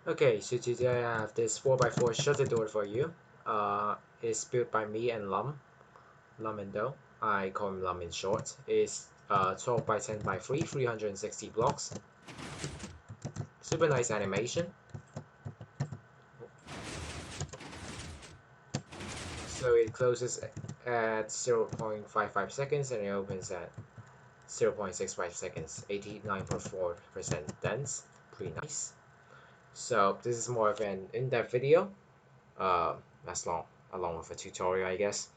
Okay, so today I have this 4x4 shutter door for you. It's built by me and Lum and Do. I call him Lum in short. It's 12 by 10 by 3, 360 blocks. Super nice animation. So it closes at 0.55 seconds and it opens at 0.65 seconds. 89.4% dense. Pretty nice. So this is more of an in-depth video. That's along with a tutorial, I guess.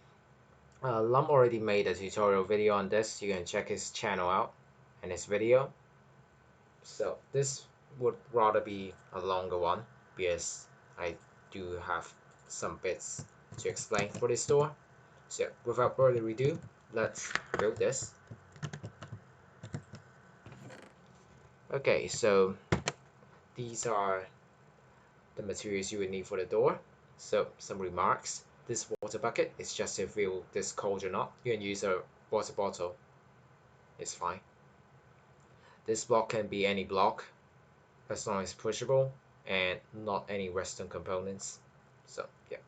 Lum already made a tutorial video on this. You can check his channel out and his video. So this would rather be a longer one because I do have some bits to explain for this store. So without further ado, let's build this. Okay, so these are the materials you would need for the door. So some remarks. This water bucket is just to fill this cauldron up. You can use a water bottle. It's fine. This block can be any block as long as pushable and not any redstone components. So yeah.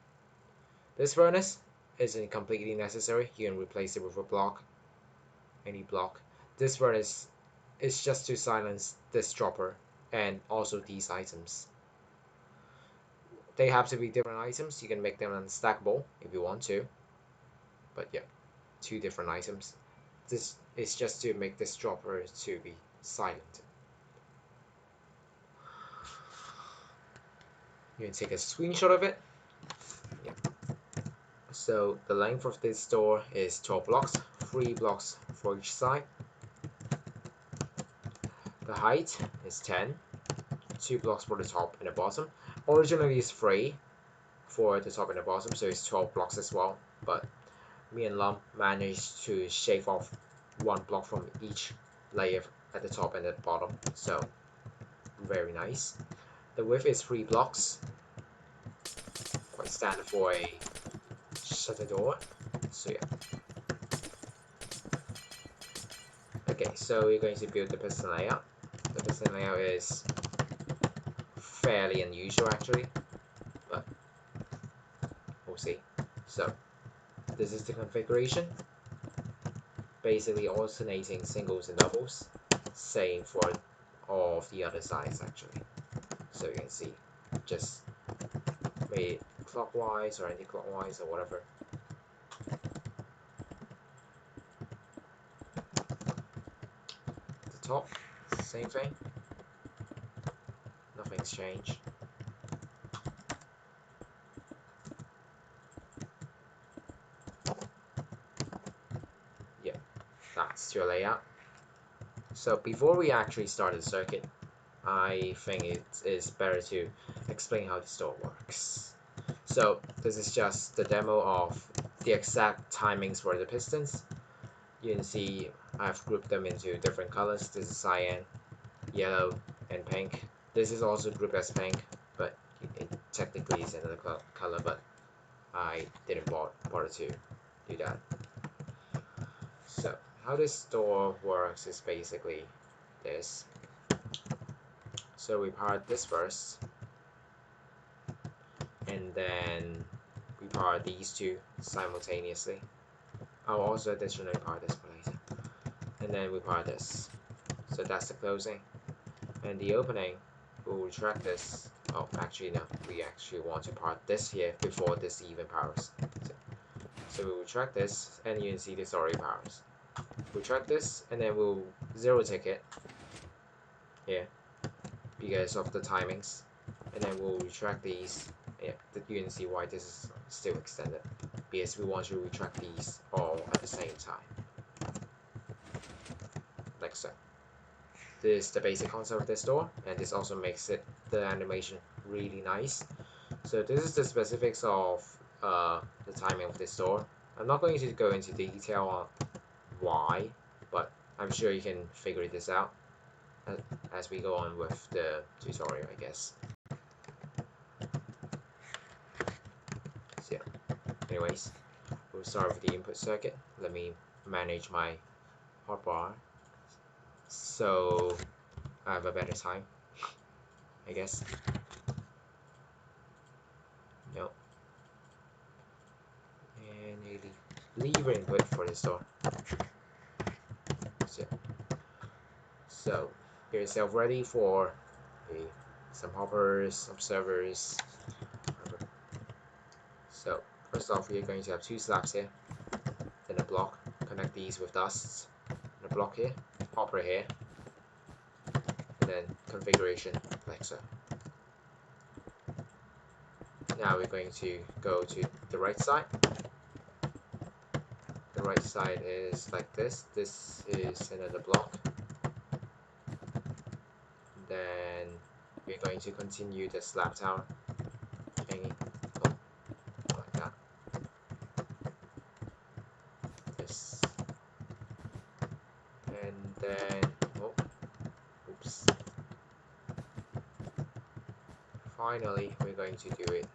This furnace isn't completely necessary. You can replace it with a block, any block. This furnace is just to silence this dropper and also these items. They have to be different items. You can make them unstackable if you want to. But yeah, two different items. This is just to make this dropper to be silent. You can take a screenshot of it. Yeah. So the length of this door is 12 blocks, 3 blocks for each side. The height is 10, 2 blocks for the top and the bottom. Originally it's 3 for the top and the bottom, so it's 12 blocks as well. But me and Lum managed to shave off 1 block from each layer at the top and at the bottom. So very nice. The width is 3 blocks. Quite standard for a shutter door. So yeah. Okay, so we're going to build the piston layout. The piston layout is fairly unusual actually, but we'll see. So this is the configuration. Basically alternating singles and doubles. Same for all of the other sides actually. So you can see, just made it clockwise or anti-clockwise or whatever. The top, same thing. Nothing's changed. Yeah, that's your layout. So before we actually start the circuit, I think it is better to explain how the store works. So this is just the demo of the exact timings for the pistons. You can see I've grouped them into different colors. This is cyan, yellow, and pink. This is also grouped as pink, but it technically is another color, but I didn't bother to do that. So how this store works is basically this. So we powered this first, and then we power these two simultaneously. I'll also additionally power this later. And then we power this. So that's the closing. And the opening, we'll retract this. Oh, actually no, we actually want to power this here before this even powers. So we'll retract this, and you can see this already powers. Retract this, and then we'll zero tick it here because of the timings. And then we'll retract these. Yeah, you can see why this is still extended, because we want to retract these all at the same time, like so. This is the basic concept of this door, and this also makes it the animation really nice. So this is the specifics of the timing of this door. I'm not going to go into detail on why, but I'm sure you can figure this out as we go on with the tutorial, I guess. So yeah. Anyways, we'll start with the input circuit. Let me manage my hotbar so I have a better time, I guess. and a lever input for this door. So get yourself ready for some hoppers, observers. So first off, we are going to have 2 slabs here, then a block. Connect these with dusts, and a block here, hopper here, and then configuration like so. Now we're going to go to the right side. The right side is like this. This is another block. Then we're going to continue the slab tower hanging like that. This, and then oops. Finally, we're going to do it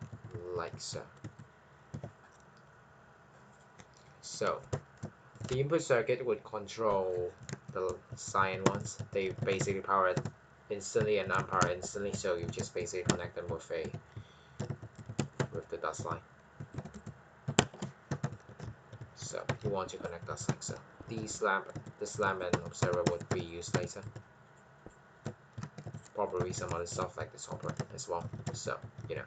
like so. So the input circuit would control the cyan ones. They basically power it instantly and unpower instantly. So you just basically connect them with the dust line. So you want to connect us like so. The slab and observer would be used later. Probably some other stuff like this hopper as well. So you know.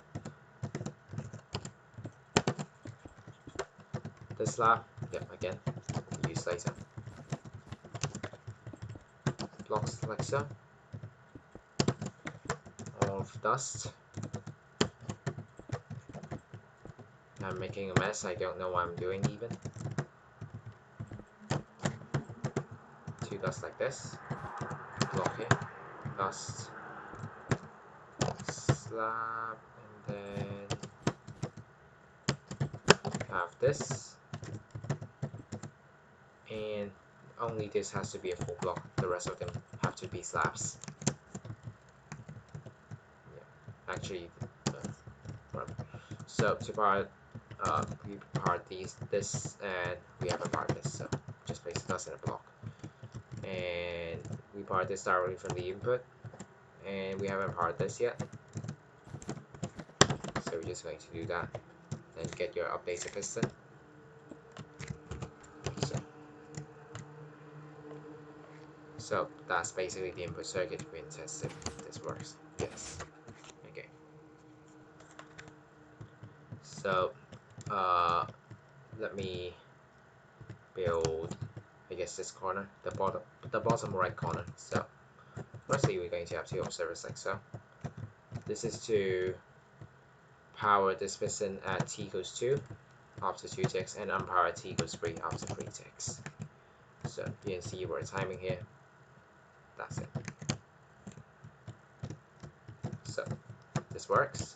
The slab, yep, again, will be used later. Blocks like so. Of dust. I'm making a mess, I don't know what I'm doing even. 2 dust like this. Block here. Dust. Slab, and then have this. And only this has to be a full block, the rest of them have to be slabs. Yeah, actually, whatever. So to power, we powered this, and we haven't powered this, so just place dust in a block. And we powered this directly from the input, and we haven't powered this yet. So we're just going to do that, and get your updated piston. So that's basically the input circuit. We can test if this works. Yes. Okay. So let me build, I guess, this corner, the bottom right corner. So firstly, we're going to have 2 observers like so. This is to power this piston at t equals 2 after 2 ticks, and unpower at t equals 3 after 3 ticks. So you can see we're timing here. That's it. So this works.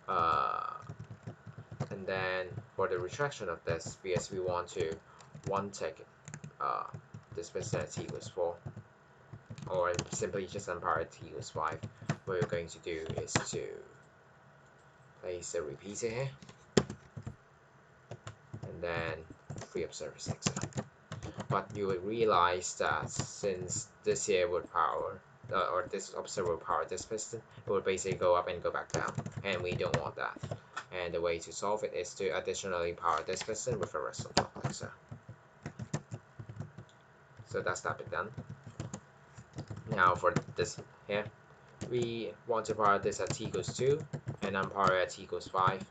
And then for the retraction of this, because we want to 1 tick this piston at t equals 4, or simply just unpower at t equals 5, what we're going to do is to place a repeater here, and then 3 observers like so. But you would realize that since this here would power, or this observer would power this piston, it would basically go up and go back down, and we don't want that. And the way to solve it is to additionally power this piston with a redstone block like so. So that's that bit done. Now for this here, we want to power this at t equals 2 and unpower at t equals 5.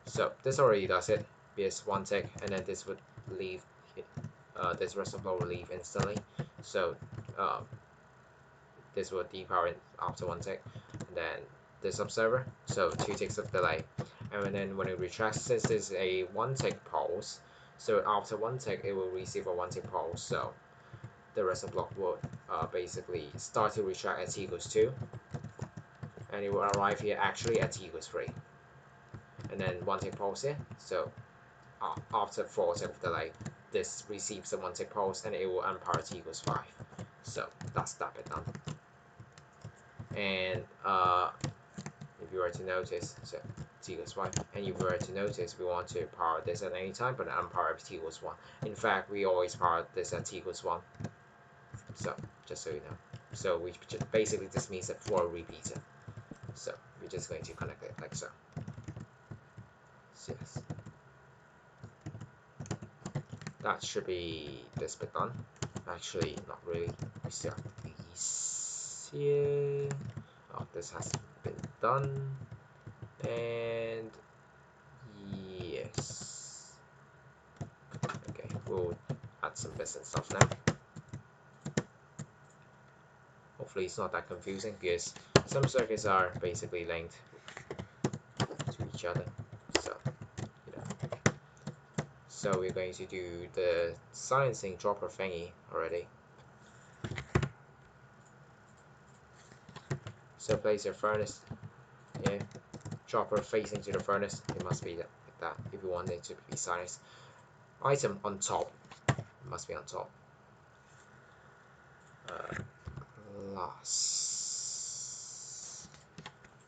So this already does it, because 1 tick, and then this would leave, this redstone block will leave instantly. So this will depower after 1 tick, and then this observer, so 2 ticks of delay. And then when it retracts, since this is a 1 tick pulse, so after 1 tick it will receive a 1 tick pulse, so the redstone block will basically start to retract at t equals 2, and it will arrive here actually at t equals 3. And then 1 tick pulse here, so after 4 tick of delay, this receives a 1 tick pulse, and it will unpower t equals 5. So that's that bit done. And if you were to notice, so t equals 5, and if you were to notice, we want to power this at any time, but unpower at t equals 1. In fact, we always power this at t equals 1. So just so you know. So we basically this means a 4 repeater. So we're just going to connect it like so. Yes. that should be this bit done. Actually, not really. We still have these here. Oh, this has been done. And yes. Okay, we'll add some bits and stuff now. Hopefully it's not that confusing because some circuits are basically linked to each other. So, you know. So we're going to do the silencing dropper thingy already. So place your furnace here, dropper facing to the furnace. It must be like that if you want it to be silenced. Item on top. It must be on top. Glass.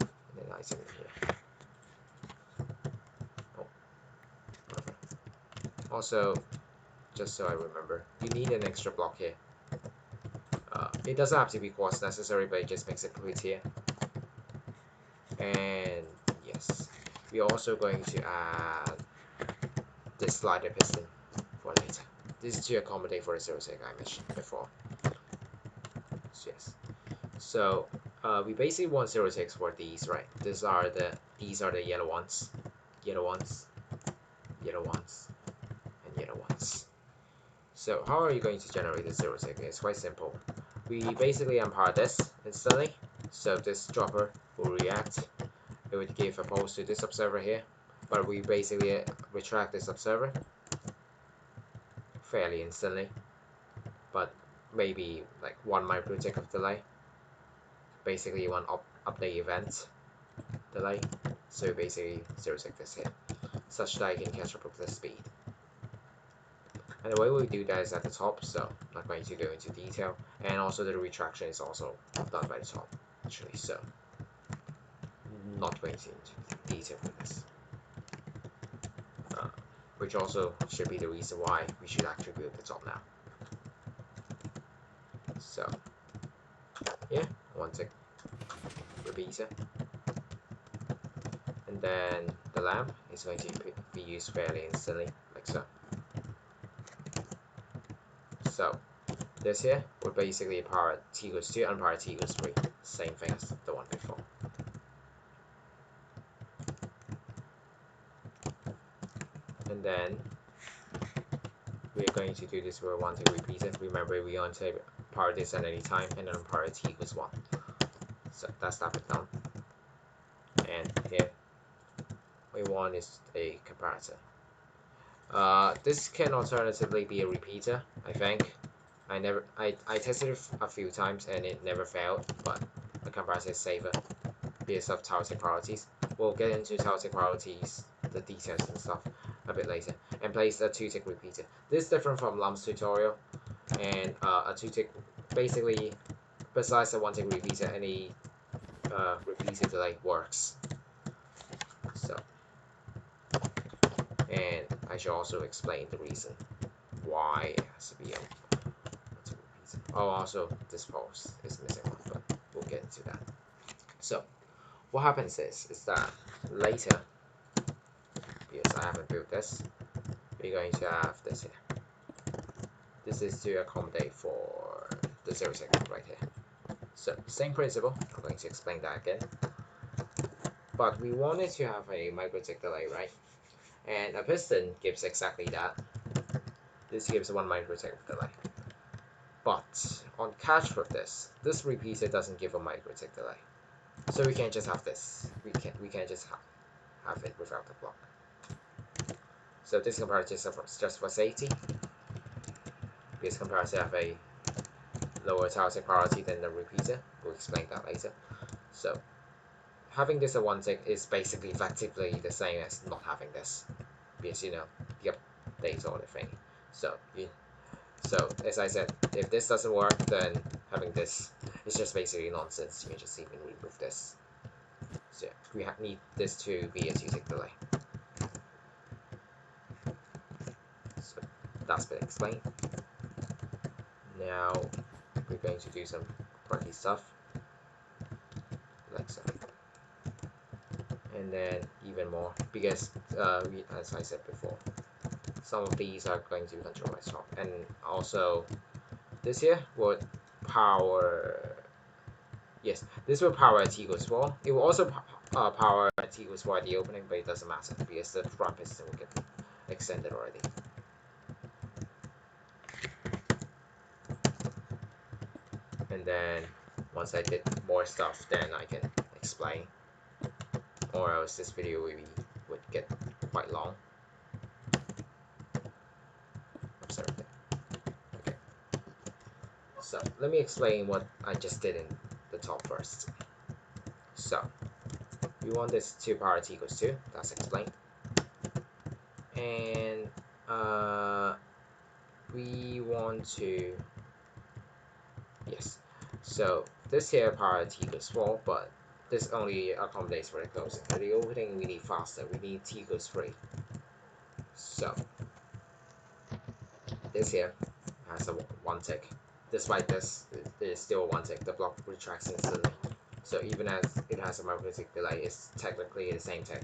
And then item here. Oh, perfect. Also, just so I remember, you need an extra block here. It doesn't have to be quartz necessary, but it just makes it prettier. And yes, we're also going to add this slider piston for later. This is to accommodate for the 06 I mentioned before. So, yes. So we basically want 06 for these, right? These are the yellow ones, yellow ones, yellow ones, and yellow ones. So how are you going to generate the 06? It's quite simple. We basically unpower this instantly. So this dropper will react. It would give a pulse to this observer here, but we basically retract this observer fairly instantly, but maybe like 1 microtick of delay. Basically one update event delay. So basically 06 this here, such that I can catch up with the speed. And the way we do that is at the top, so I'm not going to go into detail. And also the retraction is also done by the top, actually, so not going into detail for this. Which also should be the reason why we should actually build the top now. So, yeah, one tick repeater. And then the lamp is going to be used fairly instantly, like so. So, this here would basically power T equals 2 and power T equals 3. Same thing as the one before. And then we're going to do this with 1 tick repeater. Remember, we want to power this at any time, and then power T equals 1. So that's that bit done. And here we want is a comparator. This can alternatively be a repeater, I think. I tested it a few times and it never failed, but a comparator is safer because of tau-tick priorities. We'll get into tau-tick priorities, the details and stuff a bit later. And place a 2-tick repeater. This is different from Lum's tutorial, and a 2-tick, basically, besides the 1-tick repeater, any repeater delay works. So, and I should also explain the reason why it has to be a 1-tick repeater. Oh, also this pulse is missing one, but we'll get into that. So, what happens is that later, because I haven't built this, we're going to have this here. This is to accommodate for the 06 right here. So, same principle, I'm going to explain that again. But we wanted to have a microtick delay, right? And a piston gives exactly that. This gives 1 microtick delay. But on catch with this repeater doesn't give a microtick delay. So we can't just have this. We can't just have it without the block. So this comparator is just for safety. This comparator have a lower tau-tick priority than the repeater. We'll explain that later. So having this at 1 tick is basically effectively the same as not having this, because you know the updates all the thing. So as I said, if this doesn't work, then having this is just basically nonsense. You can just even remove this. So we need this to be a 2-tick delay. So that's been explained. Now we're going to do some quirky stuff, like so. And then even more, because as I said before, some of these are going to be controlled by swap, and also this here would power. Yes, this will power at t equals 4. It will also power at t equals 4 at the opening, but it doesn't matter because the front piston will get extended already. And then once I did more stuff, then I can explain, or else this video would get quite long. Observe it. Okay. So let me explain what I just did in the top first. So we want this to power t equals 2. That's explained. And we want to, yes, so this here power t equals 4, but this only accommodates for the closing. For the opening, we need faster. We need t equals 3. So this here has a 1 tick. Despite this, it is still 1 tick. The block retracts instantly. So even as it has a magnetic delay, it's technically the same tick.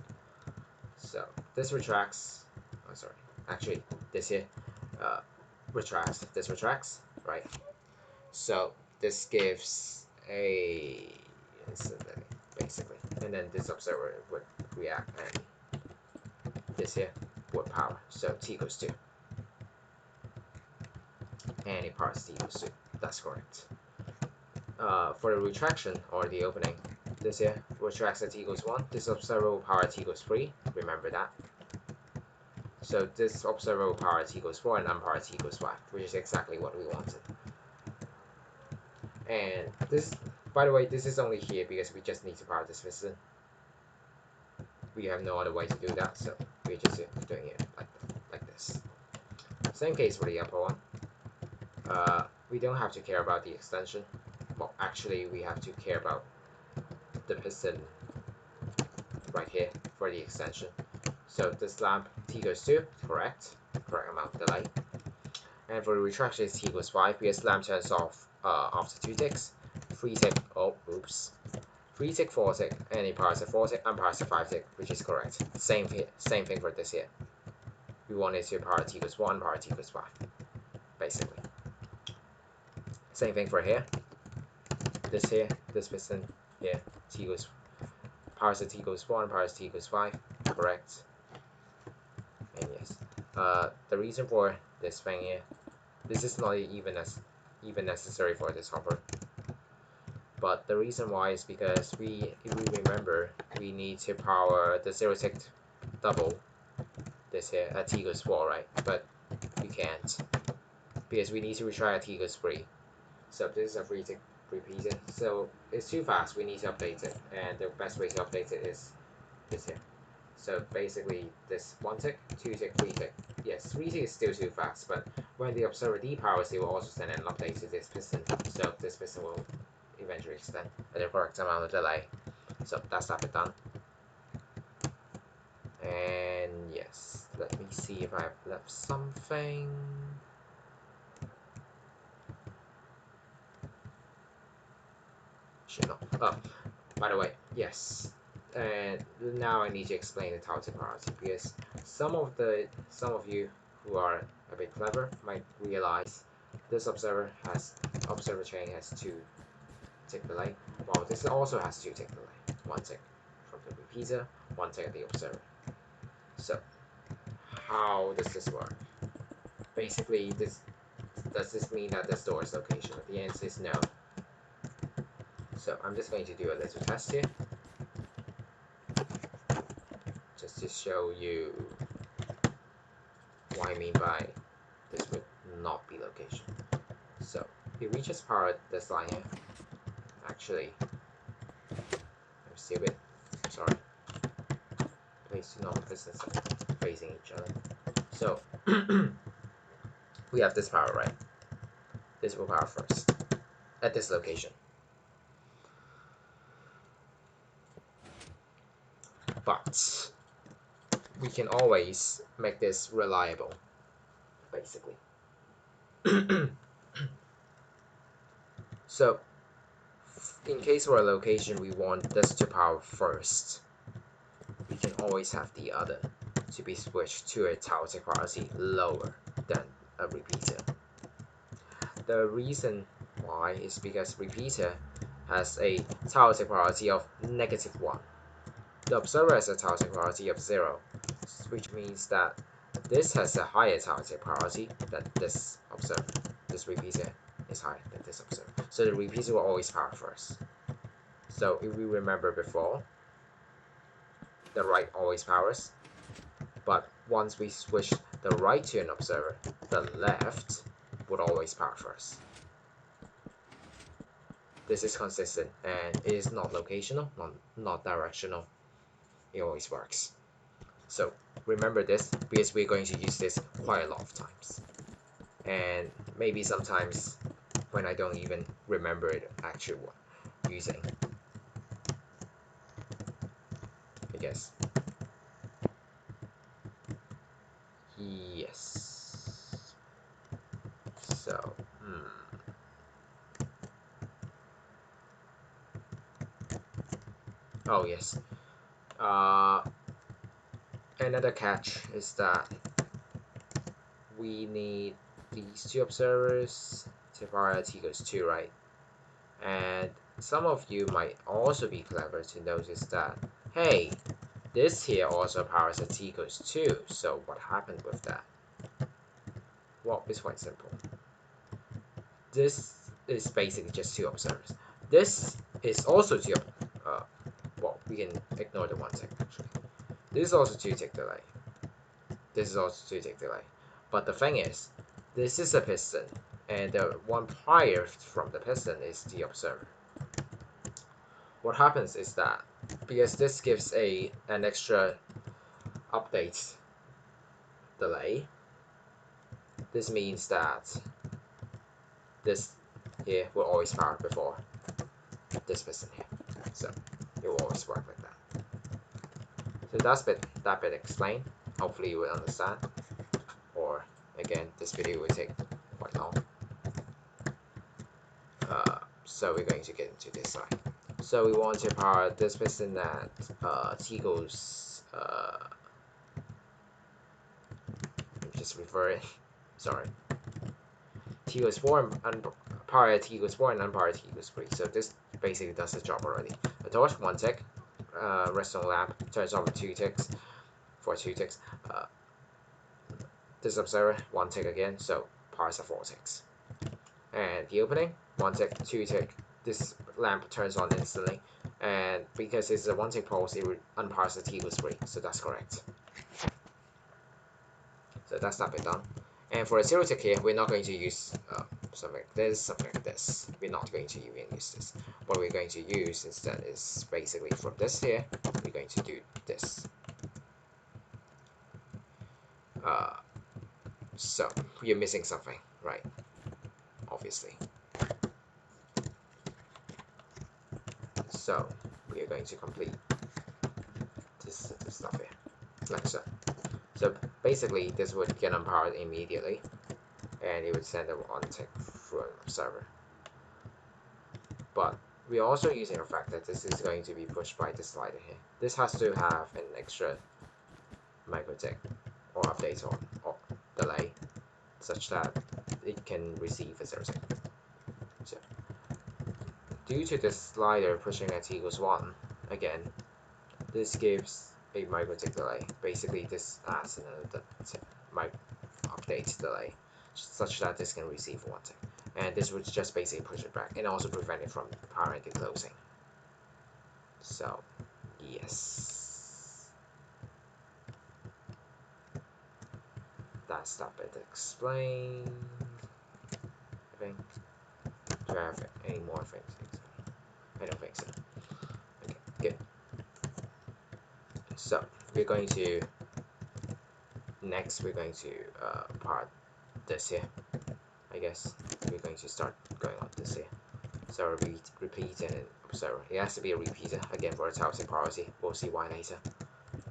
So this retracts. Oh, sorry. Actually, this here retracts. This retracts, right? So this gives a basically, and then this observer would react, and this here would power. So t equals 2, and it powers t equals 2. That's correct. For the retraction or the opening, this here retracts at t equals 1. This observer will power t equals 3. Remember that. So this observer will power t equals 4 and unpower t equals 5, which is exactly what we wanted. And this, by the way, this is only here because we just need to power this piston. We have no other way to do that, so we're just doing it like this. Same case for the upper one. We don't have to care about the extension. Well, actually, we have to care about the piston right here for the extension. So this lamp t equals 2, correct amount of delay. And for the retraction, it's t equals 5 because lamp turns off after 2 ticks. 3 tick, oh, oops. 3 tick, 4 tick, and it powers at 4 tick, and powers at 5 tick, which is correct. Same thing for this here. We want it to power t equals 1, power t equals 5, basically. Same thing for here. This here, this piston here, t equals powers at t equals 1, powers t equals 5, correct. And yes, the reason for this thing here, this is not even necessary for this hopper. But the reason why is because if we remember, we need to power the 0 tick double this here at t equals 4, right? But we can't because we need to retry at t equals 3. So this is a 3 tick repeater. So it's too fast. We need to update it, and the best way to update it is this here. So basically, this 1 tick, 2 tick, 3 tick. Yes, 3 tick is still too fast, but when the observer depowers, it will also send an update to this piston. So this piston will eventually extend at the correct amount of delay. So that's that bit done. And yes, let me see if I've left something. Should not. Oh, by the way, yes. And now I need to explain the tau priority because some of you who are a bit clever might realize this observer chain has 2 tick delay, while this also has 2 tick delay. 1 tick from the repeater, 1 tick at the observer. So how does this work? Basically, does this mean that the store's location? The answer is no. So I'm just going to do a little test here, just to show you what I mean by this would not be location. So it reaches power at this line here. Actually, I'm stupid. Sorry. Place two normal pistons facing each other. So we have this power, right? This will power first at this location. But we can always make this reliable, basically. So in case for a location we want this to power first, we can always have the other. to be switched to a tile tick priority lower than a repeater. The reason why is because repeater has a tile tick priority of -1. The observer has a tile tick priority of 0, which means that this has a higher tile tick priority than this observer. This repeater is higher than this observer. So the repeater will always power first. So if we remember before, the right always powers, but once we switch the right to an observer, the left would always power first. This is consistent and it is not locational, not directional. It always works. So remember this because we're going to use this quite a lot of times. And maybe sometimes when I don't even remember it actually using. I guess. Yes. So, oh yes. Another catch is that we need these two observers to power at t equals 2, right? And some of you might also be clever to notice that, hey, this here also powers at t equals 2, so what happened with that? Well, it's quite simple. This is basically just two observers. This is also two, well, we can ignore the 1 tick actually. This is also 2 tick delay. This is also 2 tick delay. But the thing is, this is a piston, and the one prior from the piston is the observer. What happens is that, because this gives an extra update delay, this means that this here will always power before this piston here. So it will always work like that. So that bit explained. Hopefully you will understand. Or again, this video will take quite long. So we're going to get into this side. So we want to power this piston at t equals just refer it. Sorry. T equals 4 and power at t equals 4 and unpower at t equals 3. So this basically does the job already. A torch, 1 tick. Redstone lamp turns on for 2 ticks. For 2 ticks. This observer, 1 tick again. So powers at 4 ticks. And the opening, 1 tick, 2 tick. This lamp turns on instantly. And because it's a 1 tick pulse, it unpowers at t equals 3. So that's correct. So that's that bit done. And for a 0 tick here, we're not going to use something like this, something like this. We're not going to even use this. What we're going to use instead is basically from this here, we're going to do this. So you're missing something, right? Obviously. So we are going to complete this stuff here, like so. So basically, this would get unpowered immediately, and it would send a 1 tick through an observer. But we're also using the fact that this is going to be pushed by this slider here. This has to have an extra micro tick or update or delay, such that it can receive a 0 tick. So due to this slider pushing at t equals 1, again, this gives a micro tick delay. Basically, this adds another update delay, such that this can receive 1 tick. And this would just basically push it back and also prevent it from powering and closing. So, yes. That's that bit explained. I think. Do I have any more things? I don't think so. Okay, good. So, we're going to next we're going to part this here. I guess we're going to start going on this here. So repeat and observer. It has to be a repeater again for a toxic priority. We'll see why later.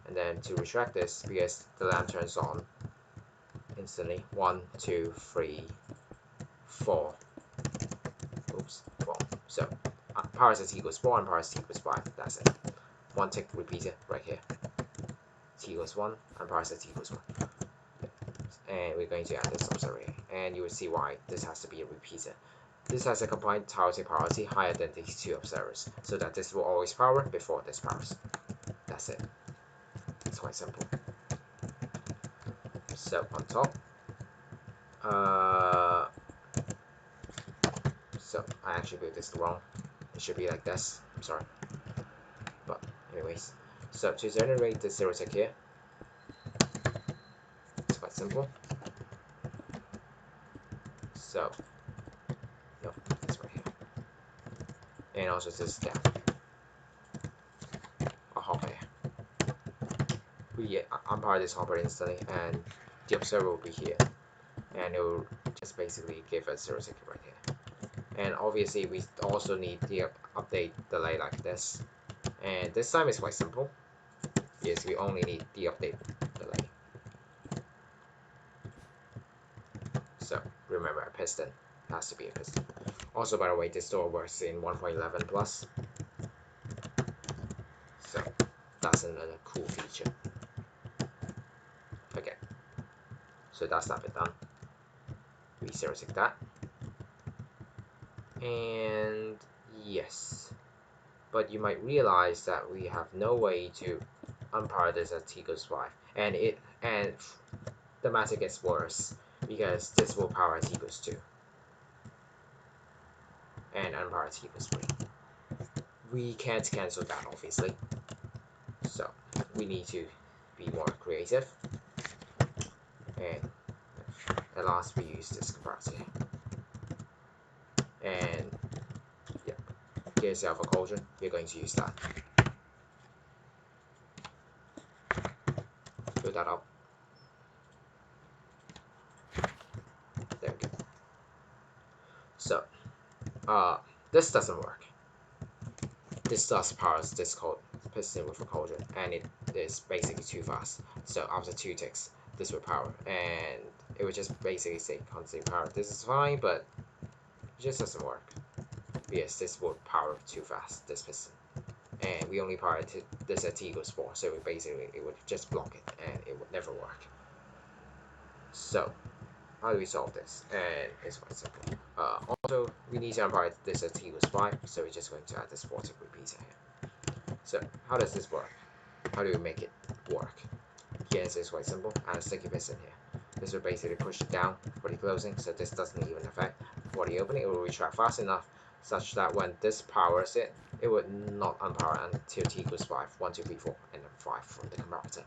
And then to retract this, because the lamp turns on instantly. 1, 2, 3, 4. Oops, 4. So powers at t equals 4 and powers at t equals 5. That's it. 1 tick repeater right here. t equals 1, unpowered set t equals 1. And we're going to add this observer, and you will see why this has to be a repeater. This has a combined totality priority higher than these two observers, so that this will always power before this powers. That's it. It's quite simple. So on top, so I actually built this wrong. It should be like this. I'm sorry. But anyways, so to generate the zero tick here, it's quite simple. So no, it's right here, and also this down. A hopper. We unpower this hopper instantly, and the observer will be here, and it will just basically give us zero tick right here. And obviously we also need the update delay like this, and this time is quite simple. Yes, we only need the update delay. So remember, a piston has to be a piston. Also, by the way, this door works in 1.11 plus, so that's another cool feature. Okay, so that's that bit done. We zero tick that, and yes, but you might realize that we have no way to unpower this at t equals 5, and the matter gets worse because this will power at t equals 2 and unpower at t equals 3. We can't cancel that obviously, so we need to be more creative, and at last we use this comparator, and yeah, get yourself a cauldron. We're going to use that. Fill that up. There we go. So this doesn't work. This does power this piston with a cauldron, and it is basically too fast. So after 2 ticks, this will power, and it would just basically say constant power. This is fine, but it just doesn't work. Yes, this will power too fast, this piston. And we only power this at t equals 4, so it would just block it, and it would never work. So how do we solve this? And it's quite simple. Also, we need to unpower this at t equals 5, so we're just going to add this 4 tick repeater here. So how does this work? How do we make it work? The answer is quite simple. Add a sticky piston here. This will basically push it down for the closing, so this doesn't even affect for the opening. It will retract fast enough such that when this powers it, it would not unpower until t equals 5. 1, 2, 3, 4, and then 5 from the comparator.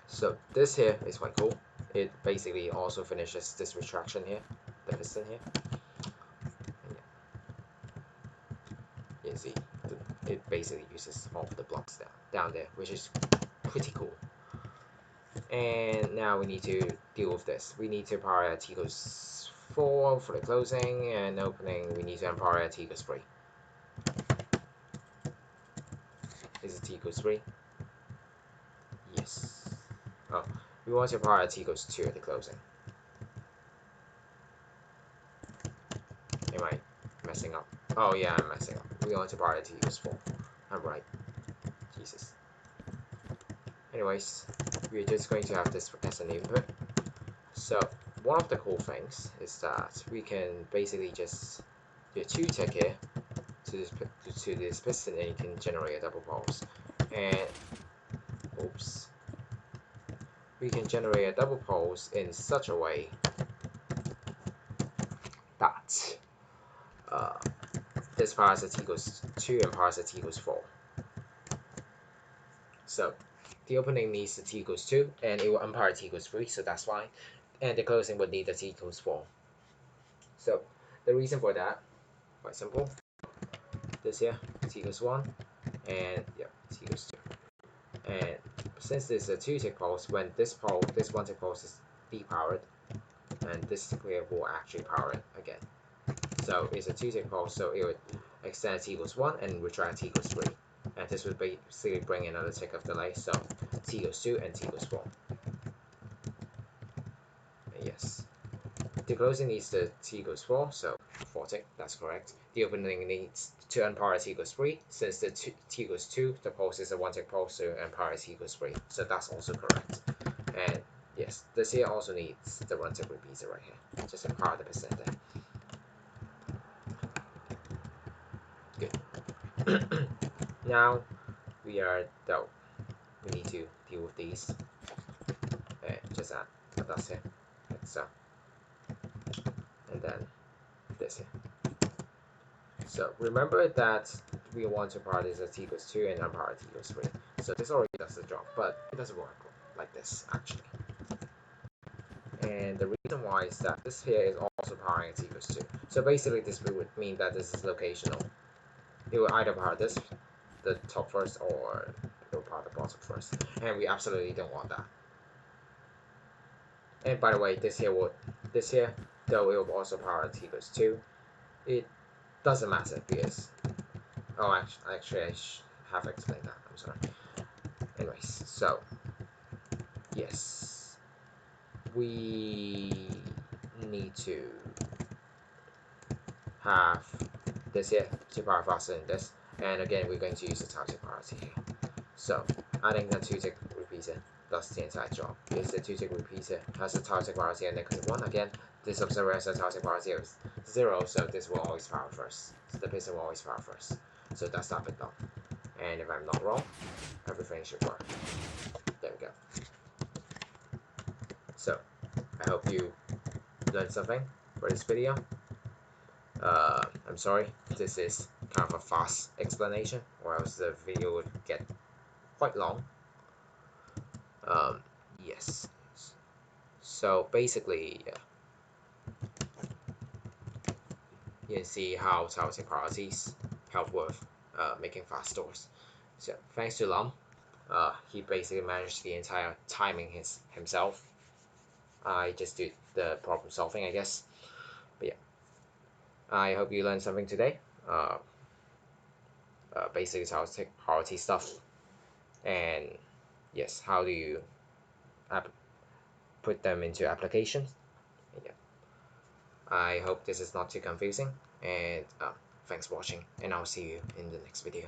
So this here is quite cool. It basically also finishes this retraction here, the piston here. And you can see it basically uses all of the blocks down there, which is pretty cool. And now we need to deal with this. We need to power at t equals 4 for the closing, and opening we need to unpower at t equals 3. Is it t equals 3? Yes. Oh, we want to power at t equals 2 at the closing. Am I messing up? Oh yeah, I'm messing up. We want to power at t equals 4. I'm right. Jesus. Anyways, we're just going to have this as an input. So one of the cool things is that we can basically just do a 2 tick here to this piston, and you can generate a double pulse. And oops, we can generate a double pulse in such a way that this powers at t equals 2 and powers at t equals 4. So the opening needs the t equals 2, and it will unpower t equals 3, so that's fine. And the closing would need the t equals 4. So the reason for that, quite simple. This here, t equals 1, and yeah, t equals 2. And since this is a 2 tick pulse, when this 1 tick pulse is depowered, and this tick here will actually power it again. So it's a 2 tick pulse, so it would extend t equals 1 and retract t equals 3. And this would basically bring another tick of delay, so t equals 2 and t equals 4. And yes. The closing needs the t equals 4, so 4 tick, that's correct. The opening needs to unpriority equals 3. Since the t equals 2, the pulse is a 1-tick pulse, so unpriority equals 3. So that's also correct. And yes, this here also needs the 1-tick repeater right here. Just empower the percent there. Good. Now we need to deal with these. And just add a dust here, like so. And then this here. So remember that we want to priority as t equals 2 and unpriority equals 3. So this already does the job, but it doesn't work like this actually. And the reason why is that this here is also powering t equals 2. So basically this would mean that this is locational. It will either power this, the top first, or it will power the bottom first. And we absolutely don't want that. And by the way, this here, though it will also power t equals 2, it doesn't matter because, oh, actually I have explained that, I'm sorry. Anyways, so, yes, we need to have this here to power faster than this, and again, we're going to use the toxic priority here. So, adding the 2-tick repeater does the entire job. Because the 2-tick repeater has a toxic priority of -1, again, this observer has a toxic priority of 0, so this will always power first. So the piston will always power first. So that's that bit done. And if I'm not wrong, everything should work. There we go. So, I hope you learned something for this video. I'm sorry, this is kind of a fast explanation, or else the video would get quite long. Yes. So basically, you can see how toxic priorities help with making fast stores. So thanks to Lum, he basically managed the entire timing himself. I just did the problem solving, I guess. But yeah, I hope you learned something today. Basically toxic priority stuff, and yes, how do you put them into applications? Yeah. I hope this is not too confusing, and thanks for watching, and I'll see you in the next video.